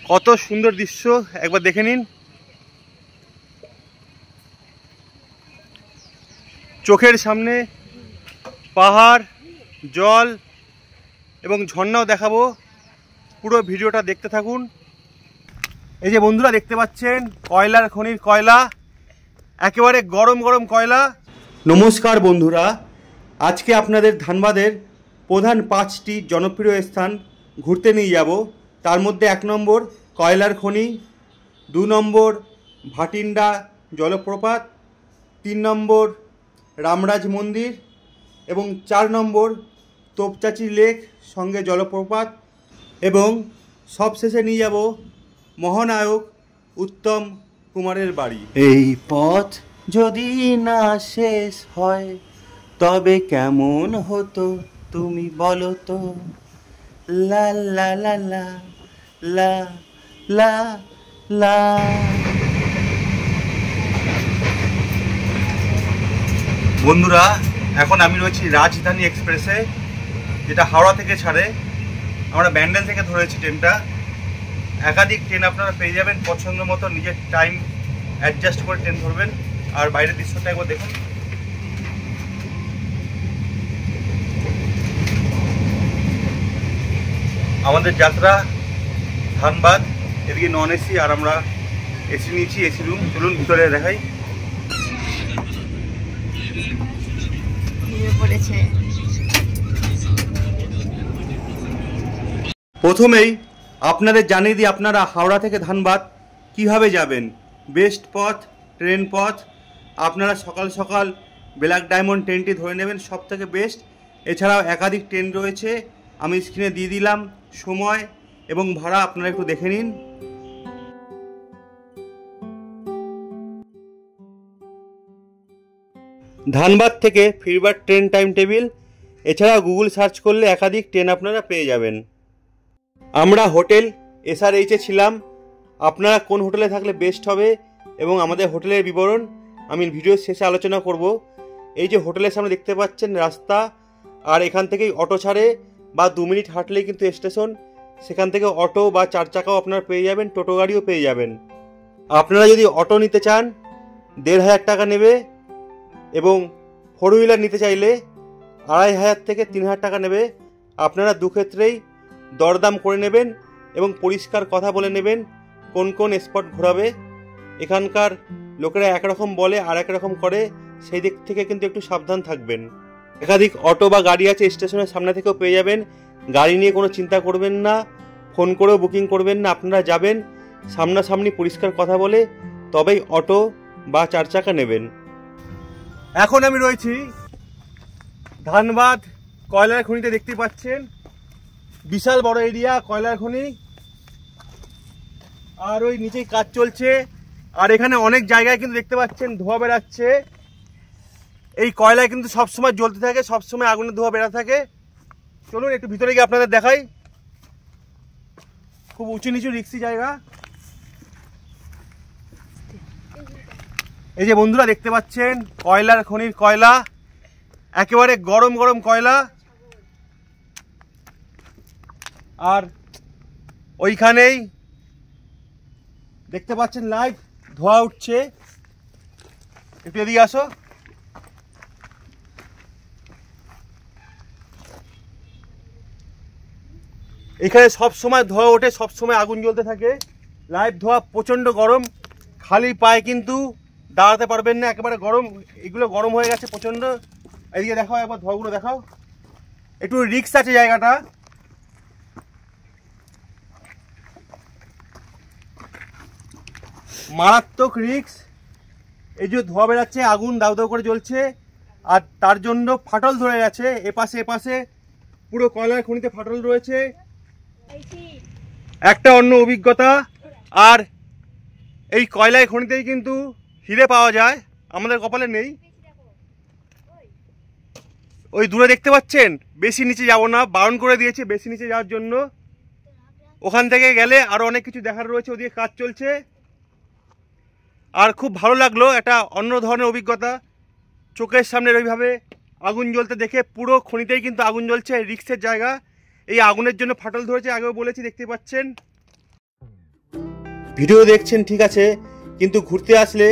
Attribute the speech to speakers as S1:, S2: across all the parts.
S1: কত সুন্দর দৃশ্য একবার দেখে নিন। চোখের সামনে পাহাড়, জল এবং ঝর্ণাও দেখাবো, পুরো ভিডিওটা দেখতে থাকুন। এই যে বন্ধুরা দেখতে পাচ্ছেন কয়লার খনির কয়লা, একেবারে গরম গরম কয়লা। নমস্কার বন্ধুরা, আজকে আপনাদের ধানবাদের প্রধান 5টি জনপ্রিয় স্থান ঘুরতে নিয়ে যাব। তার মধ্যে 1 নম্বর কয়লার খনি, 2 নম্বর ভাটিন্ডা জলপ্রপাত, 3 নম্বর রামরাজ মন্দির এবং 4 নম্বর তোপচাঁচি লেক সঙ্গে জলপ্রপাত এবং সবশেষে নিয়ে যাব মহানায়ক উত্তম কুমারের বাড়ি।
S2: এই পথ যদি না শেষ হয় তবে কেমন হতো তুমি বলো তো। লা লা লা লা লা লা লা।
S1: বন্ধুরা, এখন আমি রয়েছি রাজধানী এক্সপ্রেসে, যেটা হাওড়া থেকে ছাড়ে। আমরা ব্যান্ডেল থেকে ধরেছি ট্রেনটা। একাধিক ট্রেন আপনারা পেয়ে যাবেন, পছন্দ মতো নিজের টাইম অ্যাডজাস্ট করে ট্রেন ধরবেন। আর বাইরের দৃশ্যটা একবার দেখুন। আমাদের যাত্রা ধানবাদ, এদিকে নন এসি আর আমরা এসি নিয়েছি, এসি রুম। চলুন ভিতরে দেখাই। প্রথমেই আপনাদের জানিয়ে দিই আপনারা হাওড়া থেকে ধানবাদ কিভাবে যাবেন। বেস্ট পথ ট্রেন পথ। আপনারা সকাল সকাল ব্ল্যাক ডায়মন্ড ট্রেনটি ধরে নেবেন, সব থেকে বেস্ট। এছাড়াও একাধিক ট্রেন রয়েছে, আমি স্ক্রিনে দিয়ে দিলাম সময় এবং ভাড়া, আপনারা একটু দেখে নিন। ধানবাদ থেকে ফিরবার ট্রেন টাইম টেবিল, এছাড়া গুগল সার্চ করলে একাধিক ট্রেন আপনারা পেয়ে যাবেন। আমরা হোটেল SRH-এ ছিলাম। আপনারা কোন হোটেলে থাকলে বেস্ট হবে এবং আমাদের হোটেলের বিবরণ আমি ভিডিওর শেষে আলোচনা করব। এই যে হোটেলের সামনে দেখতে পাচ্ছেন রাস্তা, আর এখান থেকেই অটো ছাড়ে, বা 2 মিনিট হাঁটলেই কিন্তু স্টেশন। সেখান থেকে অটো বা 4 চাকাও আপনারা পেয়ে যাবেন, টোটো গাড়িও পেয়ে যাবেন। আপনারা যদি অটো নিতে চান 1,500 টাকা নেবে এবং 4 হুইলার নিতে চাইলে 2,500 থেকে 3,000 টাকা নেবে। আপনারা দুক্ষেত্রেই দরদাম করে নেবেন এবং পরিষ্কার কথা বলে নেবেন কোন কোন স্পট ঘোরাবে। এখানকার লোকেরা একরকম বলে আর একরকম করে, সেই দিক থেকে কিন্তু একটু সাবধান থাকবেন। একাধিক অটো বা গাড়ি আছে, স্টেশনের সামনে থেকেও পেয়ে যাবেন। গাড়ি নিয়ে কোনো চিন্তা করবেন না, ফোন করেও বুকিং করবেন না। আপনারা যাবেন সামনাসামনি পরিষ্কার কথা বলে, তবেই অটো বা 4 চাকা নেবেন। এখন আমি রয়েছি ধানবাদ কয়লার খনিতে। দেখতে পাচ্ছেন বিশাল বড় এরিয়া কয়লার খনি, আর ওই নিচেই কাজ চলছে। আর এখানে অনেক জায়গায় কিন্তু দেখতে পাচ্ছেন ধোঁয়া বেরাচ্ছে। এই কয়লায় কিন্তু সবসময় জ্বলতে থাকে, সবসময় আগুনের ধোঁয়া বেরা থাকে। চলুন একটু ভিতরে গিয়ে আপনাদের দেখাই। খুব উঁচু নিচু রিক্সি জায়গা। এই যে বন্ধুরা দেখতে পাচ্ছেন কয়লার খনির কয়লা, একেবারে গরম গরম কয়লা। আর ওইখানেই দেখতে পাচ্ছেন লাইভ ধোঁয়া উঠছে। একটু এদিকে আসো। এখানে সব সময় ধোঁয়া ওঠে, সব সময় আগুন জ্বলতে থাকে, লাইভ ধোঁয়া, প্রচন্ড গরম। খালি পায়ে কিন্তু দাঁড়াতে পারবেন না, একেবারে গরম। এগুলো গরম হয়ে গেছে প্রচন্ড। এদিকে দেখাও, একবার ধোঁয়াগুলো দেখাও। একটু রিস্ক আছে জায়গাটা। মারাত্মক রিস্ক। এই যে ধোঁয়া বেরাচ্ছে, আগুন দাউ দাউ করে জ্বলছে, আর তার জন্য ফাটল ধরে গেছে এপাশে এপাশে। পুরো কয়লার খনিতে ফাটল রয়েছে, একটা অন্য অভিজ্ঞতা। আর এই কয়লার খনিতেই কিন্তু হিরে পাওয়া যায়, আমাদের কপালে নেই। ওই দূরে দেখতে পাচ্ছেন, বেশি নিচে যাব না, বারণ করে দিয়েছে বেশি নিচে যাওয়ার জন্য। ওখান থেকে গেলে আরো অনেক কিছু দেখার রয়েছে, ওদিকে কাজ চলছে। আর খুব ভালো লাগলো, একটা অন্য ধরনের অভিজ্ঞতা। চোখের সামনে ওইভাবে আগুন জ্বলতে দেখে, পুরো খনিতেই কিন্তু আগুন জ্বলছে, রিক্সের জায়গা। এই আগুনের জন্য ফাটল ধরেছে, আগেও বলেছি, দেখতে পাচ্ছেন। ভিডিও দেখছেন ঠিক আছে, কিন্তু ঘুরতে আসলে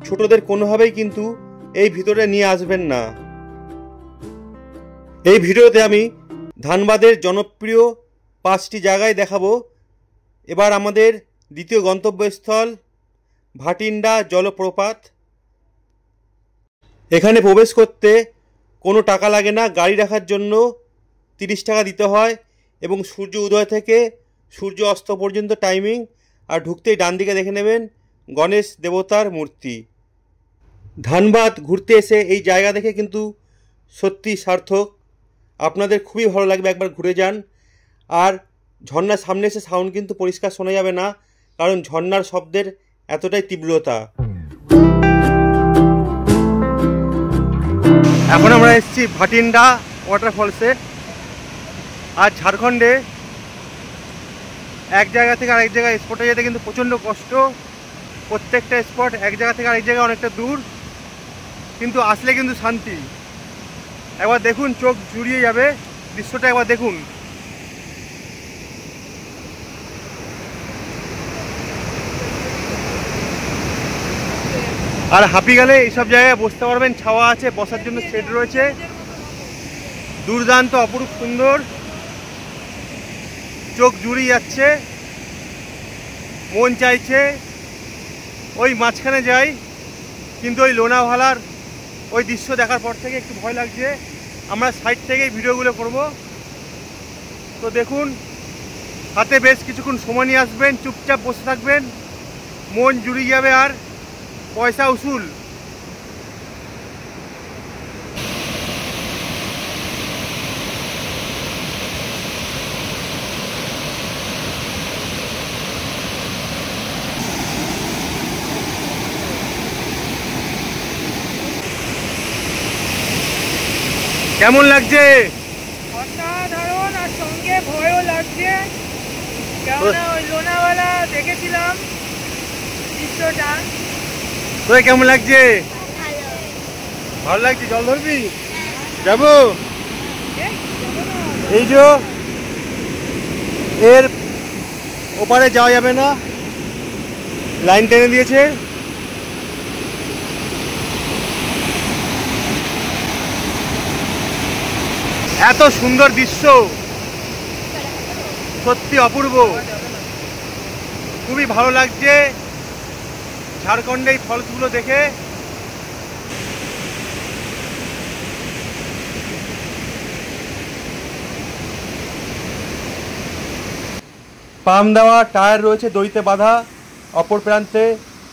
S1: ছোটদের কোনোভাবেই কিন্তু এই ভিতরে নিয়ে আসবেন না। এই ভিডিওতে আমি ধানবাদের জনপ্রিয় 5টি জায়গায় দেখাবো। এবার আমাদের দ্বিতীয় গন্তব্যস্থল ভাটিন্ডা জলপ্রপাত। এখানে প্রবেশ করতে কোনো টাকা লাগে না, গাড়ি রাখার জন্য 30 টাকা দিতে হয় এবং সূর্য উদয় থেকে সূর্য অস্ত পর্যন্ত টাইমিং। আর ঢুকতেই ডান দিকে দেখে নেবেন গণেশ দেবতার মূর্তি। ধানবাদ ঘুরতে এসে এই জায়গা দেখে কিন্তু সত্যি সার্থক, আপনাদের খুবই ভালো লাগবে, একবার ঘুরে যান। আর ঝর্ণার সামনে এসে সাউন্ড কিন্তু পরিষ্কার শোনা যাবে না, কারণ ঝর্ণার শব্দের এতটাই তীব্রতা। এখন আমরা এসেছি ভাটিন্ডা ওয়াটারফলসে। আর ঝাড়খণ্ডে এক জায়গা থেকে আরেক জায়গায় স্পটে যেতে কিন্তু প্রচণ্ড কষ্ট। প্রত্যেকটা স্পট এক জায়গা থেকে আরেক জায়গায় অনেকটা দূর, কিন্তু আসলে কিন্তু শান্তি। একবার দেখুন, চোখ জুড়িয়ে যাবে দৃশ্যটা, একবার দেখুন। আর হাঁপি গেলে এইসব জায়গায় বসতে পারবেন, ছাওয়া আছে, বসার জন্য শেড রয়েছে। দুর্দান্ত, অপরূপ সুন্দর, চোখ জুড়িয়ে যাচ্ছে, মন চাইছে ওই মাঝখানে যাই, কিন্তু ওই লোনাভালার ওই দৃশ্য দেখার পর থেকে একটু ভয় লাগছে। আমরা সাইড থেকেই ভিডিওগুলো করব। তো দেখুন, হাতে বেশ কিছুক্ষণ সময় নিয়ে আসবেন, চুপচাপ বসে থাকবেন, মন জুড়িয়ে যাবে আর পয়সা উসুল। কেমন লাগছে?
S3: অসাধারণ, আর সঙ্গে ভয়ও লাগছে, কেননা ওই লোনাওয়ালা দেখেছিলাম দৃশ্যটা।
S1: তোর কেমন লাগছে? ভালো লাগছে। জল ধরবি? যাবো। এই যে এর ওপারে যাওয়া যাবে না, লাইন টেনে দিয়েছে। এত সুন্দর দৃশ্য, সত্যি অপূর্ব, খুবই ভালো লাগছে ঝাড়খণ্ডে এই ফলসগুলো দেখে। পাম দেওয়া টায়ার রয়েছে দড়িতে বাঁধা, অপর প্রান্তে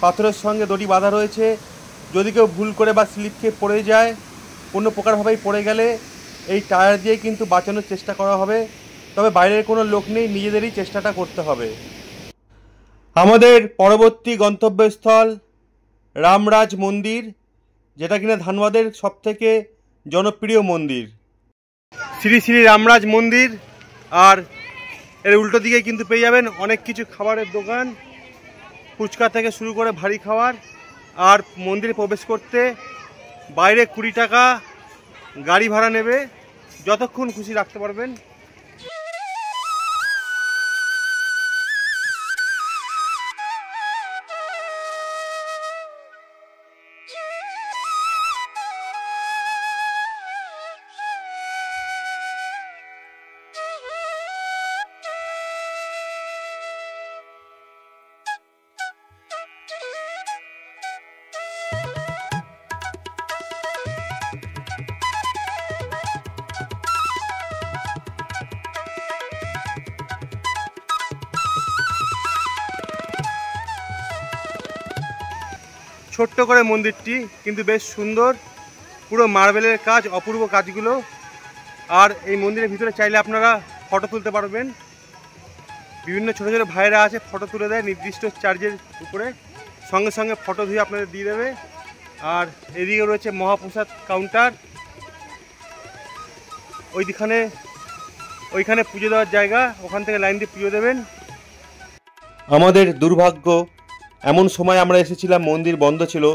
S1: পাথরের সঙ্গে দড়ি বাঁধা রয়েছে। যদি কেউ ভুল করে বা স্লিপ খেয়ে পড়ে যায়, কোনো প্রকারভাবেই পড়ে গেলে এই টায়ার দিয়ে কিন্তু বাঁচানোর চেষ্টা করা হবে। তবে বাইরের কোনো লোক নেই, নিজেদেরই চেষ্টাটা করতে হবে। আমাদের পরবর্তী গন্তব্যস্থল রামরাজ মন্দির, যেটা কিনা ধানবাদের সবথেকে জনপ্রিয় মন্দির, শ্রী শ্রী রামরাজ মন্দির। আর এর উল্টো দিকে কিন্তু পেয়ে যাবেন অনেক কিছু খাবারের দোকান, ফুচকা থেকে শুরু করে ভারী খাবার। আর মন্দিরে প্রবেশ করতে বাইরে 20 টাকা গাড়ি ভাড়া নেবে, যতক্ষণ খুশি রাখতে পারবেন। ছোট্ট করে মন্দিরটি, কিন্তু বেশ সুন্দর, পুরো মার্বেলের কাজ, অপূর্ব কাজগুলো। আর এই মন্দিরের ভিতরে চাইলে আপনারা ফটো তুলতে পারবেন। বিভিন্ন ছোটো ছোটো ভাইরা আছে, ফটো তুলে দেয় নির্দিষ্ট চার্জের উপরে, সঙ্গে সঙ্গে ফটো ধুয়ে আপনাদের দিয়ে দেবে। আর এদিকে রয়েছে মহাপ্রসাদ কাউন্টার, ওইখানে পুজো দেওয়ার জায়গা, ওখান থেকে লাইন দিয়ে পুজো দেবেন। আমাদের দুর্ভাগ্য, এমন সময় আমরা এসেছিলাম মন্দির বন্ধ ছিল,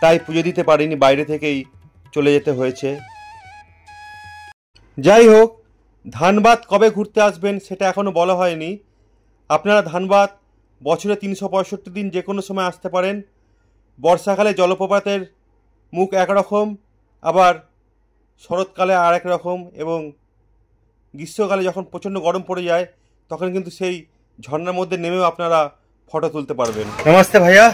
S1: তাই পুজো দিতে পারিনি, বাইরে থেকেই চলে যেতে হয়েছে। যাই হোক, ধানবাদ কবে ঘুরতে আসবেন সেটা এখনও বলা হয়নি। আপনারা ধানবাদ বছরে 365 দিন যে কোনো সময় আসতে পারেন। বর্ষাকালে জলপ্রপাতের মুখ একরকম, আবার শরৎকালে আর এক রকম, এবং গ্রীষ্মকালে যখন প্রচণ্ড গরম পড়ে যায় তখন কিন্তু সেই झरना मध्य नेमे अपनारा फोटो तुलते पारबेन। नमस्ते भैया,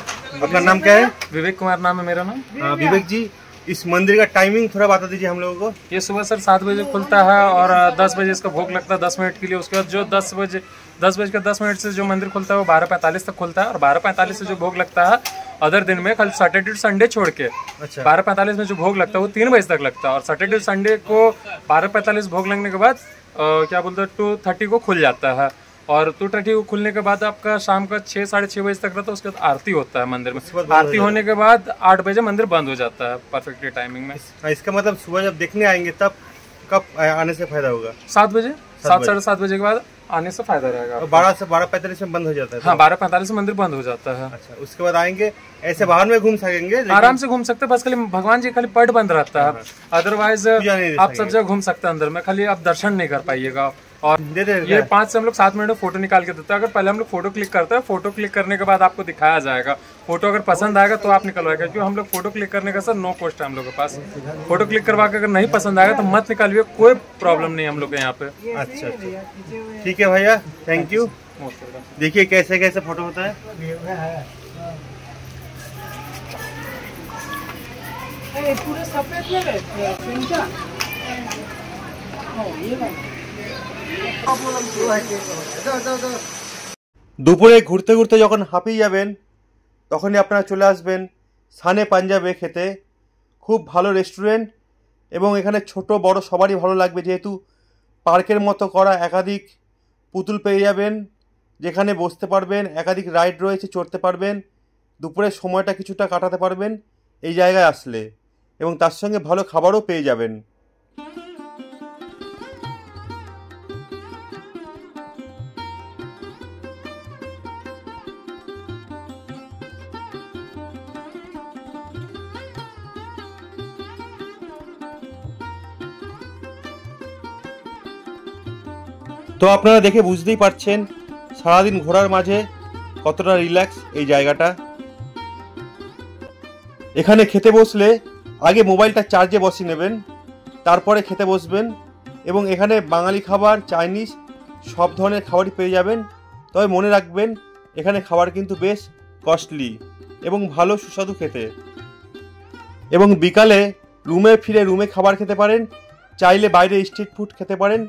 S1: अपना नाम क्या है?
S4: विवेक कुमार नाम है मेरा नाम।
S1: विवेक जी, इस मंदिर का टाइमिंग थोड़ा बता दीजिए हम लोगों को।
S4: ये सुबह सर 7 बजे खुलता है और 10 बजे इसका भोग लगता है 10 मिनट के लिए। उसके बाद जो 10 बज के 10 मिनट से जो मंदिर खुलता है वो 12:45 तक खुलता है, और 12:45 से जो भोग लगता है अदर दिन में खाली सैटरडे संडे छोड़ के 12:45 में जो भोग लगता है वो 3 बजे तक लगता है, और सैटरडे संडे को 12:45 भोग लगने के बाद क्या बोलते हैं 2:30 को खुल जाता है, और 2:30 को खुलने के बाद आपका शाम का 6 साढ़े 6 बजे तक रहता है। उसके बाद आरती होता है मंदिर में। आरती होने के बाद 8 बजे मंदिर बंद हो जाता है परफेक्टली टाइमिंग में।
S1: इसका मतलब सुबह जब देखने आएंगे तब कब आने से फायदा होगा?
S4: 7 बजे, 7 साढ़े 7 बजे के बाद आने से फायदा रहेगा।
S1: 12 से 12:45 में बंद हो जाता है?
S4: हाँ, 12:45 में मंदिर बंद हो जाता है।
S1: अच्छा, उसके बाद आएंगे, ऐसे बाहर में घूम सकेंगे? आराम
S4: से घूम सकते हैं, बस खाली भगवान जी खाली पट बंद रहता है, अदरवाइज आप सब जगह घूम सकते हैं अंदर में, खाली आप दर्शन नहीं कर पाइएगा। और ये 5 से हम लोग 7 मिनट में फोटो निकाल के देते हैं। अगर पहले हम लोग फोटो क्लिक करते हैं, फोटो क्लिक करने के बाद आपको दिखाया जाएगा, फोटो अगर पसंद आएगा तो आप निकलवाएगा, क्योंकि हम लोग फोटो क्लिक करने का सर नो कॉस्ट है हम लोग के पास। फोटो क्लिक करवा के अगर नहीं पसंद आएगा तो मत निकालिए, कोई प्रॉब्लम नहीं हम लोग के यहाँ पे।
S1: अच्छा, ठीक है भैया, थैंक यू। देखिए कैसे कैसे फोटो होता है।
S3: पूरा सफेद
S1: দুপুরে ঘুরতে ঘুরতে যখন হাঁপিয়ে যাবেন তখনই আপনারা চলে আসবেন সানে পাঞ্জাবে খেতে। খুব ভালো রেস্টুরেন্ট, এবং এখানে ছোট বড় সবারই ভালো লাগবে, যেহেতু পার্কের মতো করা একাধিক পুতুল পেয়ে যাবেন যেখানে বসতে পারবেন, একাধিক রাইড রয়েছে, চড়তে পারবেন, দুপুরের সময়টা কিছুটা কাটাতে পারবেন এই জায়গায় আসলে, এবং তার সঙ্গে ভালো খাবারও পেয়ে যাবেন। তো আপনারা দেখে বুঝতেই পারছেন সারাদিন ঘোরার মাঝে কতটা রিল্যাক্স এই জায়গাটা। এখানে খেতে বসলে আগে মোবাইলটা চার্জে বসিয়ে নেবেন, তারপরে খেতে বসবেন, এবং এখানে বাঙালি খাবার, চাইনিজ সব ধরনের খাবারই পেয়ে যাবেন। তবে মনে রাখবেন এখানে খাবার কিন্তু বেশ কস্টলি এবং ভালো সুস্বাদু খেতে। এবং বিকালে রুমে ফিরে রুমে খাবার খেতে পারেন, চাইলে বাইরে স্ট্রিট ফুড খেতে পারেন।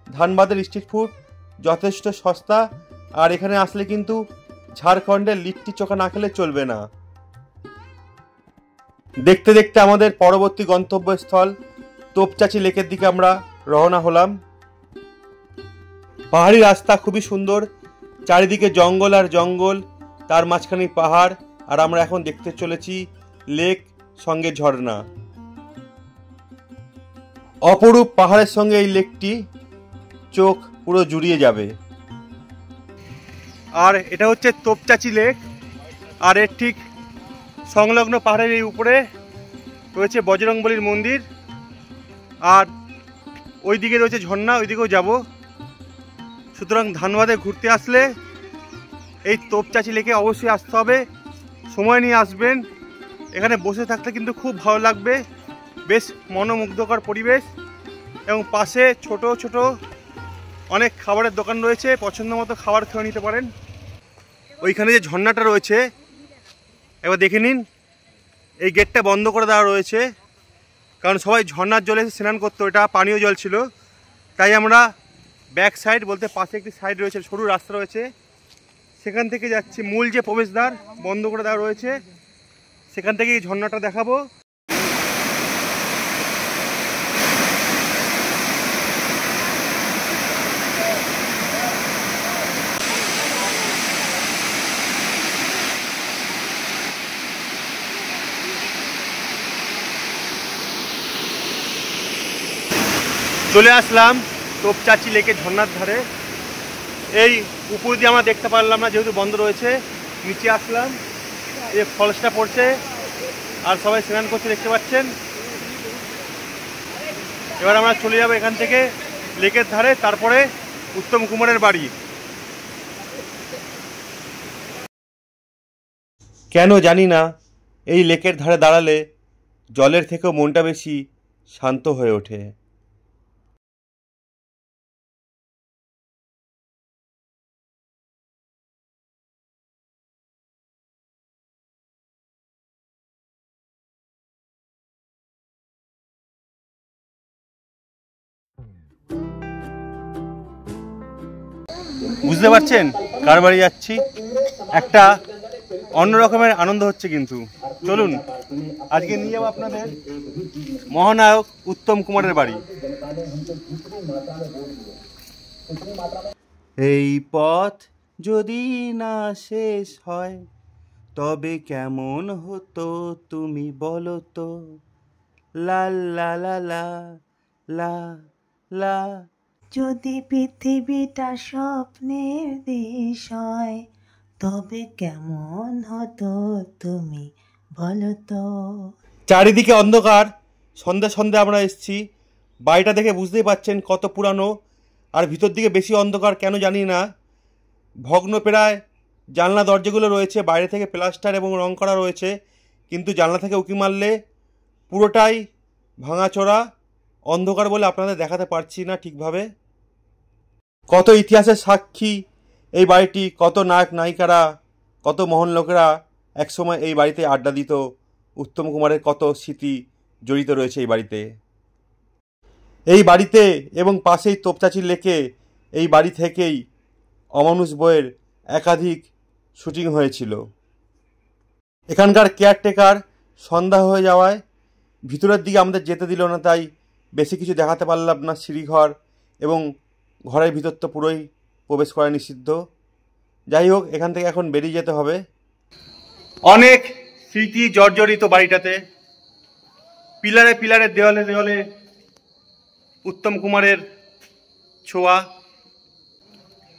S1: ধানবাদের স্ট্রিট ফুড যথেষ্ট সস্তা, আর এখানে আসলে কিন্তু ঝাড়খণ্ডের লিট্টি চোখা না খেলে চলবে না। দেখতে দেখতে আমাদের পরবর্তী গন্তব্যস্থল তোপচাঁচি লেকের দিকে আমরা রওনা হলাম। পাহাড়ি রাস্তা খুবই সুন্দর, চারিদিকে জঙ্গল আর জঙ্গল, তার মাঝখানে পাহাড়, আর আমরা এখন দেখতে চলেছি লেক সঙ্গে ঝর্ণা। অপরূপ পাহাড়ের সঙ্গে এই লেকটি চোখ পুরো জুড়িয়ে যাবে। আর এটা হচ্ছে তোপচাঁচি লেক, আর এর ঠিক সংলগ্ন পাহাড়ের এই উপরে রয়েছে বজরংবলীর মন্দির, আর ওই দিকে রয়েছে ঝর্ণা, ওই দিকেও যাব। সুতরাং ধানবাদে ঘুরতে আসলে এই তোপচাঁচি লেকে অবশ্যই আসতে হবে, সময় নিয়ে আসবেন। এখানে বসে থাকতে কিন্তু খুব ভালো লাগবে, বেশ মনোমুগ্ধকর পরিবেশ, এবং পাশে ছোট ছোট অনেক খাবারের দোকান রয়েছে, পছন্দ মতো খাবার খেয়ে নিতে পারেন। ওইখানে যে ঝর্ণাটা রয়েছে এবার দেখে নিন, এই গেটটা বন্ধ করে দেওয়া রয়েছে, কারণ সবাই ঝর্ণার জলে স্নান করতো, এটা পানীয় জল ছিল। তাই আমরা ব্যাক সাইড বলতে পাশে একটি সাইড রয়েছে, সরু রাস্তা রয়েছে, সেখান থেকে যাচ্ছি। মূল যে প্রবেশদ্বার বন্ধ করে দেওয়া রয়েছে, সেখান থেকে এই ঝর্ণাটা দেখাবো। চলে আসলাম তোপচাঁচি লেকে ঝর্ণার ধারে। এই উপর দিয়ে আমরা দেখতে পারলাম না, যেহেতু বন্ধ রয়েছে। নিচে আসলাম, এই ফলসটা পড়ছে আর সবাই স্নান করতে দেখতে পাচ্ছেন। এবার আমরা চলে যাবো এখান থেকে লেকের ধারে, তারপরে উত্তম কুমারের বাড়ি। কেন জানি না এই লেকের ধারে দাঁড়ালে জলের থেকেও মনটা বেশি শান্ত হয়ে ওঠে। বুঝতে পারছেন কার বাড়ি যাচ্ছি? একটা অন্য রকমের আনন্দ হচ্ছে কিন্তু। চলুন আজকে নিয়ে যাবো আপনাদের মহানায়ক উত্তম কুমারের বাড়ি।
S2: এই পথ যদি না শেষ হয় তবে কেমন হতো তুমি বলো তো। লা লা লা লা লা লা।
S3: যদি পৃথিবীটা স্বপ্নের দেশ হয় তবে কেমন হতো তুমি বলো তো।
S1: চারিদিকে অন্ধকার, সন্ধ্যা সন্ধ্যা আমরা এসেছি। বাড়িটা দেখে বুঝতেই পারছেন কত পুরানো, আর ভিতর দিকে বেশি অন্ধকার কেন জানি না। ভগ্ন প্রায় জানলা দরজাগুলো রয়েছে, বাইরে থেকে প্লাস্টার এবং রং করা রয়েছে, কিন্তু জানলা থেকে উঁকি মারলে পুরোটাই ভাঙাচোরা অন্ধকার বলে আপনাদের দেখাতে পারছি না ঠিকভাবে। কত ইতিহাসের সাক্ষী এই বাড়িটি, কত নায়ক নায়িকারা, কত মহান লোকেরা একসময় এই বাড়িতে আড্ডা দিত। উত্তম কুমারের কত স্মৃতি জড়িত রয়েছে এই বাড়িতে। এই বাড়িতে এবং পাশেই তোপচাচির লেকে এই বাড়ি থেকেই অমানুষ বইয়ের একাধিক শুটিং হয়েছিল। এখানকার কেয়ারটেকার সন্ধ্যা হয়ে যাওয়ায় ভিতরের দিকে আমাদের যেতে দিল না, তাই বেশি কিছু দেখাতে পারলাম না। সিঁড়িঘর এবং ঘরের ভিতর তো পুরোই প্রবেশ করা নিষিদ্ধ। যাই হোক, এখান থেকে এখন বেরিয়ে যেতে হবে। অনেক স্মৃতি জর্জরিত বাড়িটাতে, পিলারে পিলারে দেওয়ালে দেওয়ালে উত্তম কুমারের ছোঁয়া।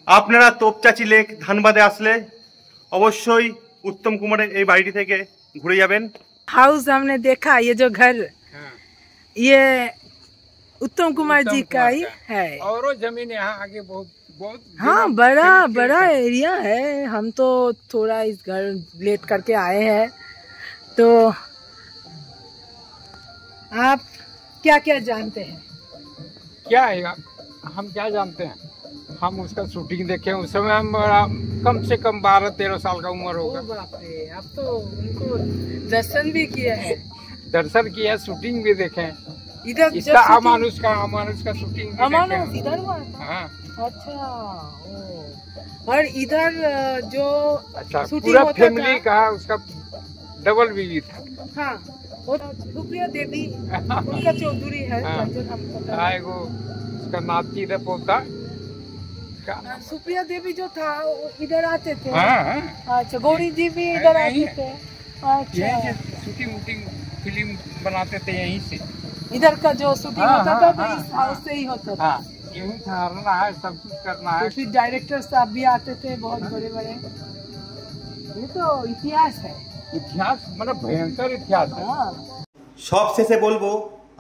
S1: আপনারা তোপচাচি লেক ধানবাদে আসলে অবশ্যই উত্তম কুমারের এই বাড়িটি থেকে ঘুরে যাবেন।
S3: हाउस हमने देखा, ये जो घर ये उत्तम कुमार जी का ही है।
S4: और जमीन यहाँ आगे बहुत बहुत
S3: हाँ, बड़ा बड़ा एरिया है। हम तो थोड़ा इस घर लेट करके आए हैं, तो आप क्या क्या जानते हैं?
S4: क्या है, हम क्या जानते हैं? हम उसका शूटिंग देखे, उस समय हम बड़ा कम से कम 12-13 साल का उम्र होगा।
S3: ओ बाप रे, आप तो उनको दर्शन भी किए हैं।
S4: दर्शन किया, शूटिंग भी देखे।
S3: इधर
S4: इसका अमानुष का शूटिंग भी
S3: अमानुष
S4: देखे।
S3: इधर हुआ था?
S4: हाँ,
S3: अच्छा। ओ। और इधर जो
S4: अच्छा,
S3: शूटिंग
S4: पूरा
S3: होता
S4: फैमिली
S3: था,
S4: का उसका डबल बीवी था।
S3: हाँ, वो सुप्रिया देवी उनका चौधरी है।
S4: हाँ।
S3: हम पता है।
S4: आएगो उसका नाती रे पोता का।
S3: सुप्रिया देवी जो था वो इधर आते थे।
S4: हाँ, हाँ।
S3: अच्छा, गौरी जी भी इधर
S4: यहीं
S3: आते थे। अच्छा,
S4: यहीं से शूटिंग वूटिंग फिल्म बनाते थे यहीं से।
S3: इधर का जो शूटिंग
S4: हाँ,
S3: होता
S4: हाँ,
S3: था तो
S4: हाँ,
S3: इस हाउस से ही होता था।
S4: हाँ, यहीं ठहरना है, सब कुछ करना
S3: तो
S4: है।
S3: फिर डायरेक्टर साहब भी आते थे, बहुत बड़े बड़े। ये तो इतिहास है।
S4: इतिहास मतलब भयंकर इतिहास है।
S3: हाँ।
S1: সব শেষে বলবো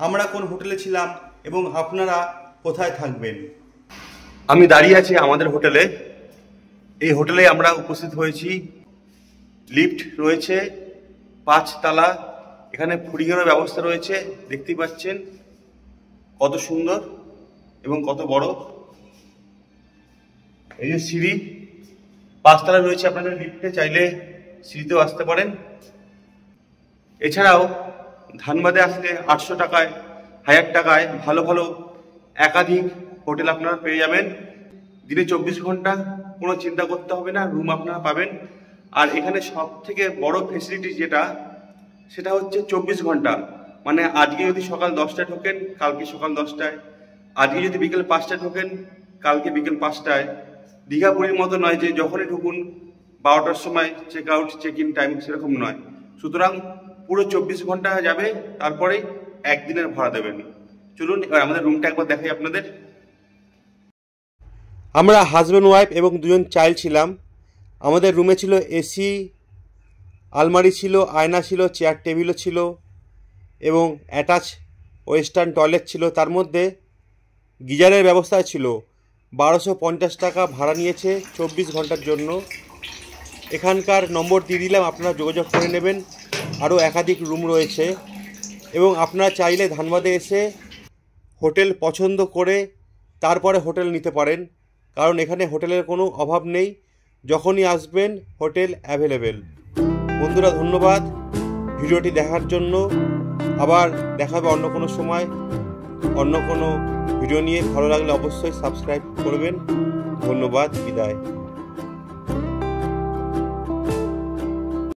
S1: আমরা কোন হোটেলে ছিলাম এবং আপনারা কোথায় থাকবেন। আমি দাঁড়িয়ে আছি আমাদের হোটেলে। এই হোটেলে আমরা উপস্থিত হয়েছি। লিফট রয়েছে 5 তলা, এখানে ফুডিংয়েরও ব্যবস্থা রয়েছে। দেখতেই পাচ্ছেন কত সুন্দর এবং কত বড়। এই যে সিঁড়ি 5 তলা রয়েছে, আপনাদের লিফটে চাইলে সিঁড়িতেও আসতে পারেন। এছাড়াও ধানবাদে আসলে 800 টাকায় 1000 টাকায় ভালো ভালো একাধিক হোটেল আপনারা পেয়ে যাবেন। দিনে 24 ঘন্টা কোনো চিন্তা করতে হবে না, রুম আপনারা পাবেন। আর এখানে সব থেকে বড় ফেসিলিটি যেটা, সেটা হচ্ছে 24 ঘন্টা। মানে আজকে যদি সকাল 10টায় ঢোকেন, কালকে সকাল 10টায়, আজকে যদি বিকেল 5টায় ঢোকেন, কালকে বিকেল 5টায়। দীঘাপুরীর মতো নয় যে যখনই ঢুকুন 12টার সময় check out check in time, সেরকম নয়। সুতরাং পুরো 24 ঘন্টা যাবে, তারপরে একদিনের ভাড়া দেবেন। চলুন এবার আমাদের রুমটা একবার দেখাই আপনাদের। আমরা হাজব্যান্ড ওয়াইফ এবং 2জন চাইল্ড ছিলাম। আমাদের রুমে ছিল এসি, আলমারি ছিল, আয়না ছিল, চেয়ার টেবিলও ছিল এবং অ্যাটাচ ওয়েস্টার্ন টয়লেট ছিল। তার মধ্যে গিজারের ব্যবস্থা ছিল। 1250 টাকা ভাড়া নিয়েছে 24 ঘন্টার জন্য। এখানকার নম্বর দিয়ে দিলাম, আপনারা যোগাযোগ করে নেবেন। আরও একাধিক রুম রয়েছে এবং আপনারা চাইলে ধানবাদে এসে হোটেল পছন্দ করে তারপরে হোটেল নিতে পারেন, কারণ এখানে হোটেলের কোনো অভাব নেই, যখনই আসবেন হোটেল অ্যাভেলেবেল। বন্ধুরা ধন্যবাদ ভিডিওটি দেখার জন্য। আবার দেখা হবে অন্য কোনো সময় অন্য কোনো ভিডিও নিয়ে। ভালো লাগলে অবশ্যই সাবস্ক্রাইব করবেন। ধন্যবাদ, বিদায়।